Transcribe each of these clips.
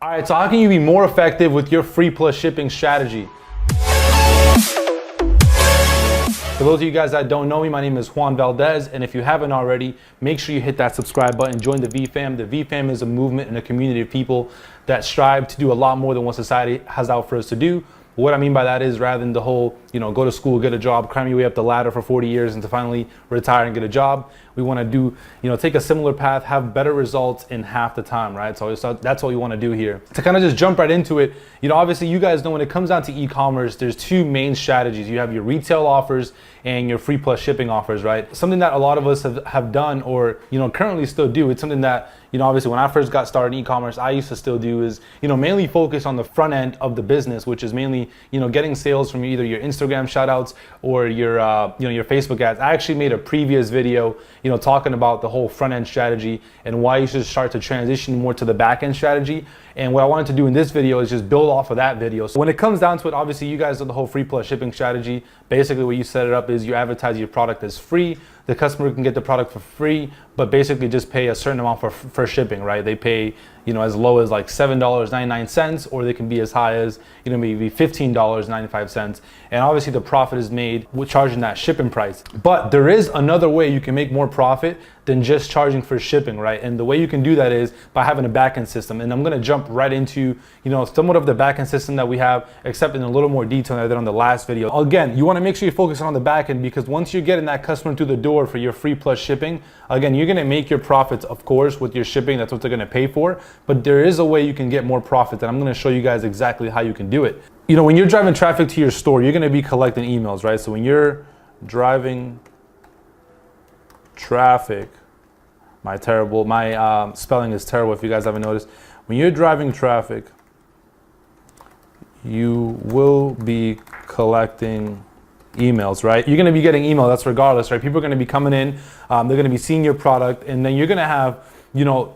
All right, so how can you be more effective with your free plus shipping strategy? For those of you guys that don't know me, my name is Juan Valdez, and if you haven't already, make sure you hit that subscribe button, join the VFam. The VFam is a movement and a community of people that strive to do a lot more than what society has out for us to do. What I mean by that is, rather than the whole, go to school, get a job, climb your way up the ladder for 40 years and to finally retire and get a job, we want to do, take a similar path, have better results in half the time, right? So that's what we want to do here. To kind of just jump right into it, obviously you guys know when it comes down to e-commerce, there's two main strategies. You have your retail offers and your free plus shipping offers, right? Something that a lot of us have done or, currently still do. It's something that, obviously when I first got started in e-commerce, I used to still do is, mainly focus on the front end of the business, which is mainly, getting sales from either your Instagram shout outs or your, your Facebook ads. I actually made a previous video, talking about the whole front end strategy and why you should start to transition more to the back end strategy. And what I wanted to do in this video is just build off of that video. So when it comes down to it, obviously you guys know the whole free plus shipping strategy. Basically what you set it up is you advertise your product as free. The customer can get the product for free, but basically just pay a certain amount for shipping, right? They pay, as low as like $7.99, or they can be as high as, maybe $15.95. And obviously the profit is made with charging that shipping price. But there is another way you can make more profit than just charging for shipping, right? And the way you can do that is by having a backend system. And I'm gonna jump right into, somewhat of the backend system that we have, except in a little more detail than I did on the last video. Again, you wanna make sure you focus on the backend, because once you're getting that customer through the door for your free plus shipping, again, you're gonna make your profits, of course, with your shipping. That's what they're gonna pay for. But there is a way you can get more profit, and I'm gonna show you guys exactly how you can do it. When you're driving traffic to your store, you're gonna be collecting emails, right? So when you're driving traffic, my spelling is terrible if you guys haven't noticed. When you're driving traffic, you will be collecting emails, right? You're gonna be getting email, that's regardless, right? People are gonna be coming in, they're gonna be seeing your product, and then you're gonna have,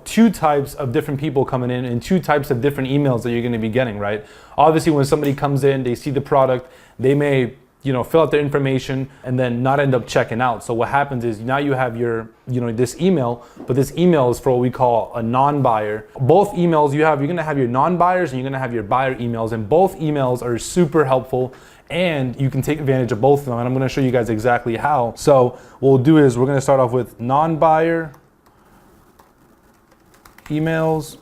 two types of different people coming in and two types of different emails that you're gonna be getting, right? Obviously, when somebody comes in, they see the product, they may, fill out their information and then not end up checking out. So what happens is now you have your, this email, but this email is for what we call a non-buyer. Both emails you're gonna have your non-buyers and you're gonna have your buyer emails, and both emails are super helpful and you can take advantage of both of them. And I'm gonna show you guys exactly how. So what we'll do is we're gonna start off with non-buyer emails,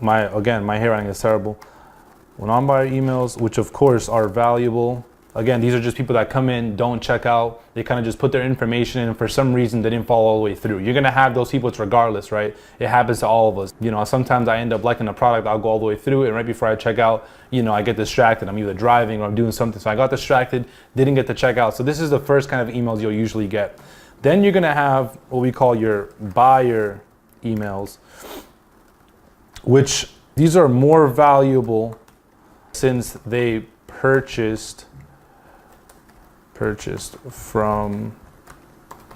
my handwriting is terrible. Non-buyer emails, which of course are valuable. Again, these are just people that come in, don't check out. They kind of just put their information in, and for some reason they didn't follow all the way through. You're gonna have those people, it's regardless, right? It happens to all of us. Sometimes I end up liking a product, I'll go all the way through it, and right before I check out, I get distracted. I'm either driving or I'm doing something. So I got distracted, didn't get to check out. So this is the first kind of emails you'll usually get. Then you're gonna have what we call your buyer emails, which these are more valuable since they purchased from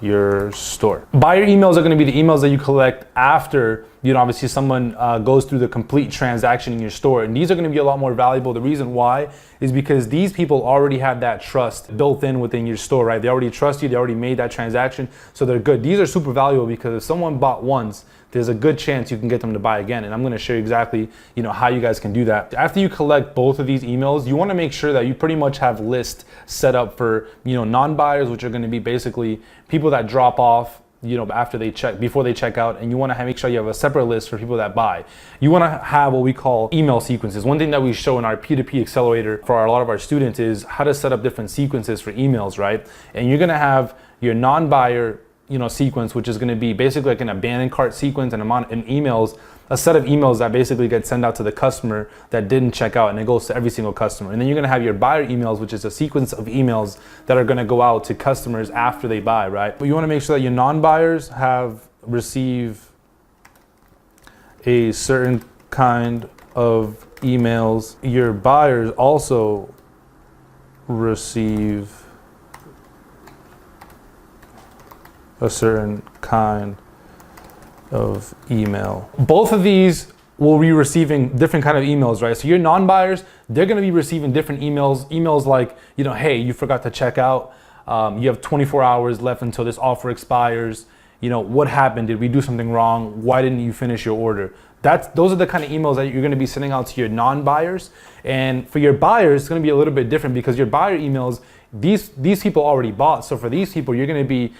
your store. Buyer emails are going to be the emails that you collect after, obviously someone goes through the complete transaction in your store. And these are going to be a lot more valuable. The reason why is because these people already have that trust built in within your store, right? They already trust you. They already made that transaction. So they're good. These are super valuable because if someone bought once, there's a good chance you can get them to buy again. And I'm gonna show you exactly, how you guys can do that. After you collect both of these emails, you wanna make sure that you pretty much have lists set up for, non-buyers, which are gonna be basically people that drop off, before they check out, and you wanna make sure you have a separate list for people that buy. You wanna have what we call email sequences. One thing that we show in our P2P accelerator for a lot of our students is how to set up different sequences for emails, right? And you're gonna have your non-buyer sequence, which is going to be basically like an abandoned cart sequence, and emails, a set of emails that basically get sent out to the customer that didn't check out, and it goes to every single customer. And then you're going to have your buyer emails, which is a sequence of emails that are going to go out to customers after they buy, right? But you want to make sure that your non-buyers receive a certain kind of emails. Your buyers also receive a certain kind of email. Both of these will be receiving different kind of emails, right? So your non-buyers, they're gonna be receiving different emails like, hey, you forgot to check out. You have 24 hours left until this offer expires. what happened? Did we do something wrong? Why didn't you finish your order? Those are the kind of emails that you're going to be sending out to your non-buyers. And for your buyers, it's going to be a little bit different because your buyer emails, these people already bought. So for these people, you're going to be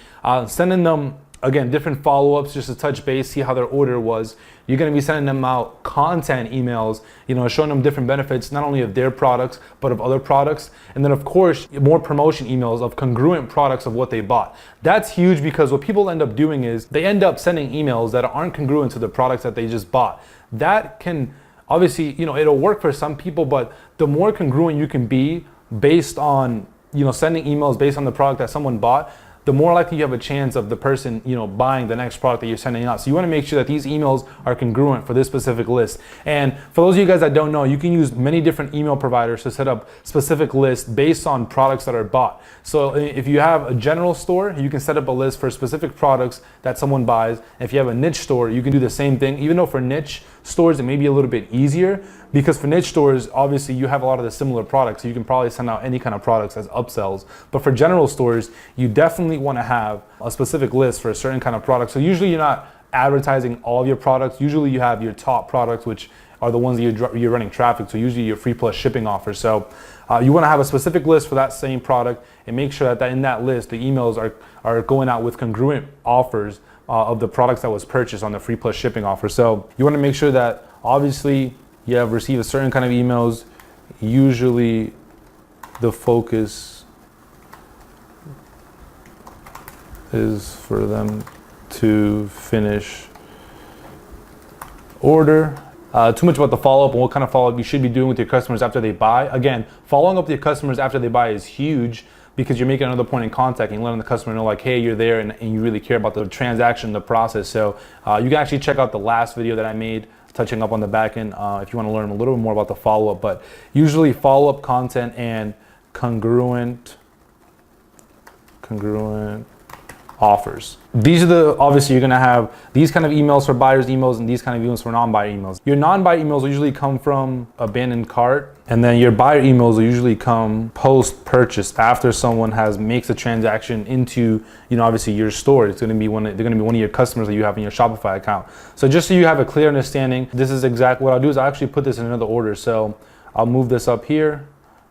sending them, again, different follow-ups just to touch base, see how their order was. You're going to be sending them out content emails, showing them different benefits, not only of their products, but of other products. And then of course, more promotion emails of congruent products of what they bought. That's huge because what people end up doing is they end up sending emails that aren't congruent to the products that they just bought. That can obviously, it'll work for some people, but the more congruent you can be based on, sending emails based on the product that someone bought, the more likely you have a chance of the person, buying the next product that you're sending out. So you want to make sure that these emails are congruent for this specific list. And for those of you guys that don't know, you can use many different email providers to set up specific lists based on products that are bought. So if you have a general store, you can set up a list for specific products that someone buys. If you have a niche store, you can do the same thing, even though for niche stores, it may be a little bit easier because for niche stores, obviously you have a lot of the similar products. So you can probably send out any kind of products as upsells. But for general stores, you definitely want to have a specific list for a certain kind of product. So usually you're not advertising all of your products. Usually you have your top products, which are the ones that you're running traffic. So usually your free plus shipping offers. So you want to have a specific list for that same product and make sure that in that list, the emails are going out with congruent offers of the products that was purchased on the free plus shipping offer. So you want to make sure that obviously you have received a certain kind of emails. Usually the focus is for them to finish order. Too much about the follow-up and what kind of follow-up you should be doing with your customers after they buy. Again, following up with your customers after they buy is huge because you're making another point in contact and letting the customer know like, hey, you're there and you really care about the transaction, the process. So you can actually check out the last video that I made touching up on the back end if you want to learn a little bit more about the follow-up. But usually follow-up content and congruent offers. These are obviously you're gonna have these kind of emails for buyers emails and these kind of emails for non-buyer emails. Your non-buyer emails will usually come from abandoned cart, and then your buyer emails will usually come post-purchase after someone makes a transaction into, obviously your store. They're gonna be one of your customers that you have in your Shopify account. So just so you have a clear understanding, this is exactly what I'll do is I'll actually put this in another order. So I'll move this up here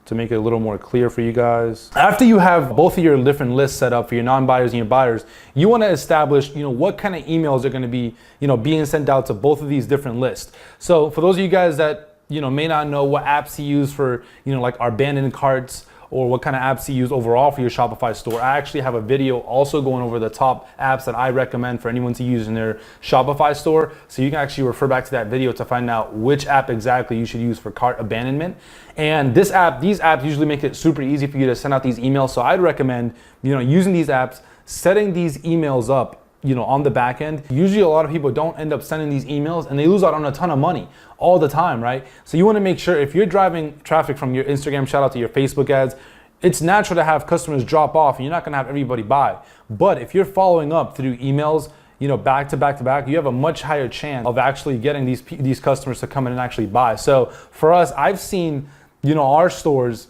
to make it a little more clear for you guys. After you have both of your different lists set up for your non-buyers and your buyers, you want to establish, what kind of emails are going to be, being sent out to both of these different lists. So for those of you guys that, may not know what apps to use for, like our abandoned carts, or what kind of apps to use overall for your Shopify store. I actually have a video also going over the top apps that I recommend for anyone to use in their Shopify store. So you can actually refer back to that video to find out which app exactly you should use for cart abandonment. And these apps usually make it super easy for you to send out these emails. So I'd recommend, using these apps, setting these emails up on the back end. Usually a lot of people don't end up sending these emails and they lose out on a ton of money all the time, right? So you want to make sure if you're driving traffic from your Instagram, shout out to your Facebook ads, it's natural to have customers drop off and you're not going to have everybody buy. But if you're following up through emails, back to back to back, you have a much higher chance of actually getting these customers to come in and actually buy. So for us, I've seen, our stores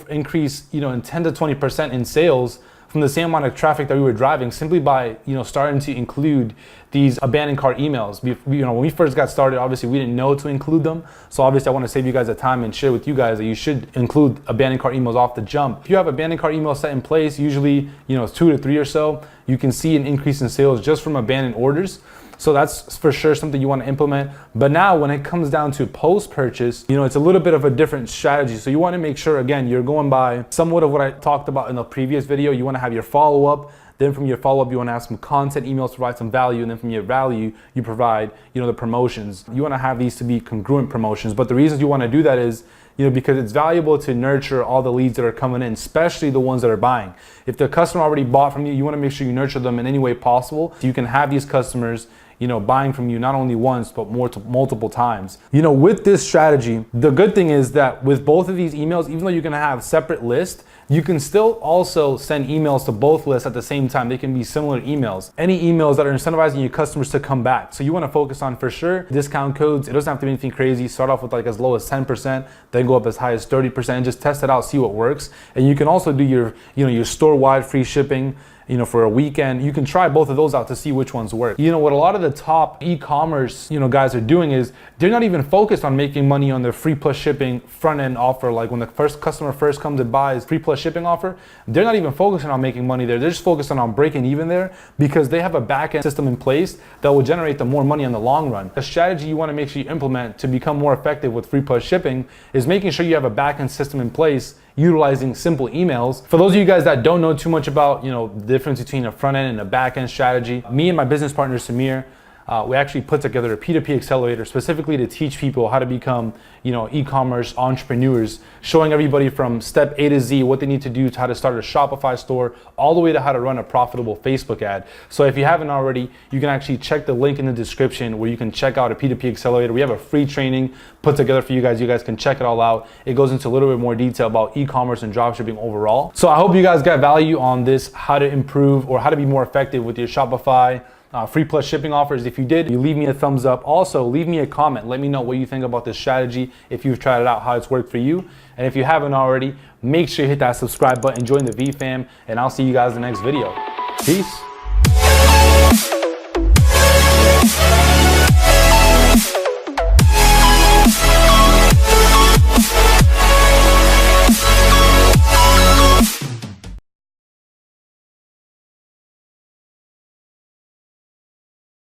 increase, in 10 to 20% in sales from the same amount of traffic that we were driving simply by, starting to include these abandoned cart emails. When we first got started, obviously we didn't know to include them. So obviously I want to save you guys the time and share with you guys that you should include abandoned cart emails off the jump. If you have abandoned cart emails set in place, usually, it's 2 to 3 or so, you can see an increase in sales just from abandoned orders. So that's for sure something you want to implement. But now when it comes down to post-purchase, it's a little bit of a different strategy. So you want to make sure, again, you're going by somewhat of what I talked about in the previous video. You want to have your follow-up. Then from your follow-up, you want to have some content emails to provide some value. And then from your value, you provide, the promotions. You want to have these to be congruent promotions. But the reasons you want to do that is, because it's valuable to nurture all the leads that are coming in, especially the ones that are buying. If the customer already bought from you, you want to make sure you nurture them in any way possible so you can have these customers buying from you not only once, but multiple times. With this strategy, the good thing is that with both of these emails, even though you're gonna have separate lists, you can still also send emails to both lists at the same time. They can be similar emails. Any emails that are incentivizing your customers to come back. So you wanna focus on, for sure, discount codes. It doesn't have to be anything crazy. Start off with like as low as 10%, then go up as high as 30%, and just test it out, see what works. And you can also do your store-wide free shipping for a weekend. You can try both of those out to see which ones work. What a lot of the top e-commerce, guys are doing is they're not even focused on making money on their free plus shipping front end offer. Like when the first customer first comes and buys free plus shipping offer, they're not even focusing on making money there. They're just focusing on breaking even there because they have a back end system in place that will generate them more money in the long run. The strategy you want to make sure you implement to become more effective with free plus shipping is making sure you have a back end system in place utilizing simple emails. For those of you guys that don't know too much about, the difference between a front end and a back end strategy, me and my business partner Samir, we actually put together a P2P accelerator specifically to teach people how to become, e-commerce entrepreneurs, showing everybody from step A to Z what they need to do to how to start a Shopify store, all the way to how to run a profitable Facebook ad. So if you haven't already, you can actually check the link in the description where you can check out a P2P accelerator. We have a free training put together for you guys. You guys can check it all out. It goes into a little bit more detail about e-commerce and dropshipping overall. So I hope you guys got value on this, how to improve or how to be more effective with your Shopify free plus shipping offers. If you did, you leave me a thumbs up. Also, leave me a comment. Let me know what you think about this strategy, if you've tried it out, how it's worked for you. And if you haven't already, make sure you hit that subscribe button, join the V fam, and I'll see you guys in the next video. Peace.